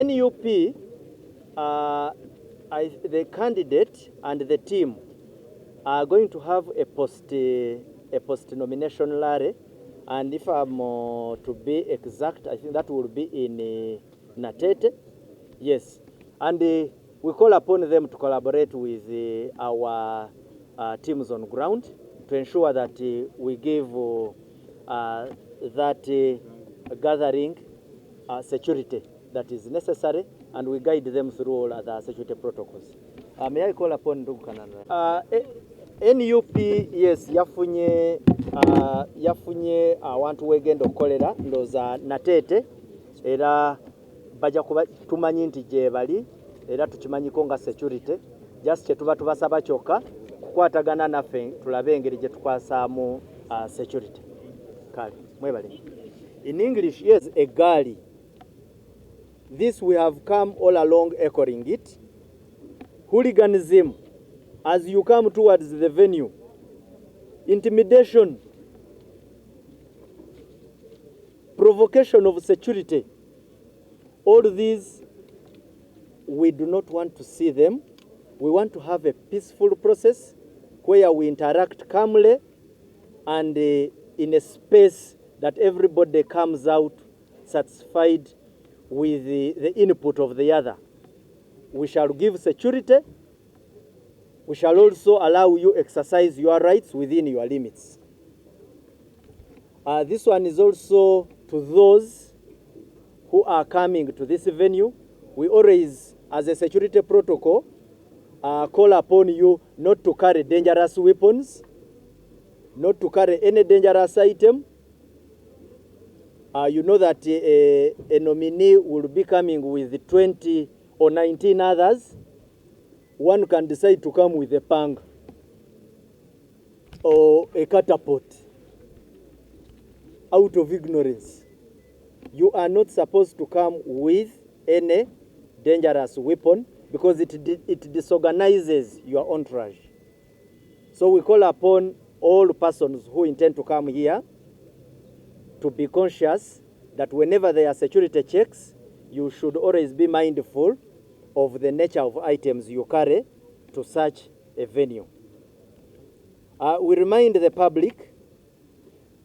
NUP, the candidate and the team are going to have a post-nomination rally, and if I'm to be exact, I think that will be in Natete. Yes, and we call upon them to collaborate with our teams on ground to ensure that we give that gathering security that is necessary, and we guide them through all other security protocols. May I call upon Ndugu Kanana? NUP, yes, yafunye awantu wegenda okukolera ndoza Natete, era baja kuba tumanyi nti gye bali, era tukimanyiko nga security, just kyetuba tubasaba kyokka kukwatagana naffe tulabe engeri gye tukwasaamu security. Kale, mwebale. In English, yes, a gali. This we have come all along echoing it. Hooliganism, as you come towards the venue. Intimidation, provocation of security. All these, we do not want to see them. We want to have a peaceful process where we interact calmly and in a space that everybody comes out satisfied with the input of the other. We shall give security. We shall also allow you exercise your rights within your limits. This one is also to those who are coming to this venue. We always, as a security protocol, call upon you not to carry dangerous weapons, not to carry any dangerous item. You know that a nominee will be coming with 20 or 19 others. One can decide to come with a pang or a catapult out of ignorance. You are not supposed to come with any dangerous weapon because it disorganizes your entourage. So we call upon all persons who intend to come here to be conscious that whenever there are security checks, you should always be mindful of the nature of items you carry to such a venue. We remind the public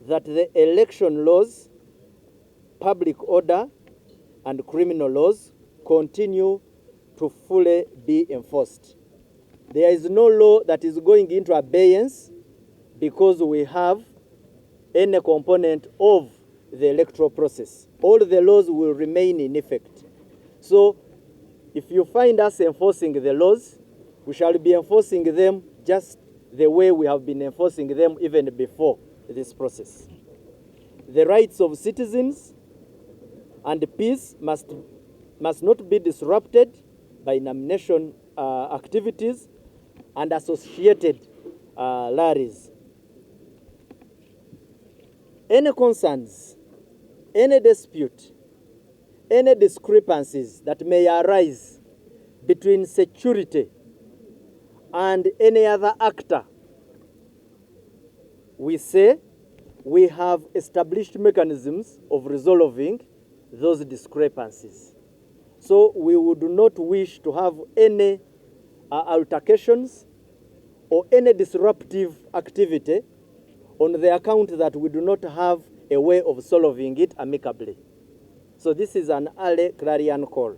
that the election laws, public order, and criminal laws continue to fully be enforced. There is no law that is going into abeyance because we have any component of the electoral process. All the laws will remain in effect. So if you find us enforcing the laws, we shall be enforcing them just the way we have been enforcing them even before this process. The rights of citizens and peace must not be disrupted by nomination activities and associated rallies. Any concerns, any dispute, any discrepancies that may arise between security and any other actor, we say we have established mechanisms of resolving those discrepancies. So we would not wish to have any altercations or any disruptive activity on the account that we do not have a way of solving it amicably. So this is an early clarion call.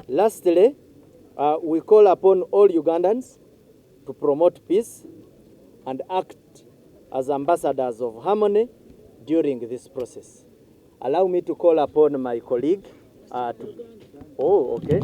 Lastly, we call upon all Ugandans to promote peace and act as ambassadors of harmony during this process. Allow me to call upon my colleague. Oh, okay.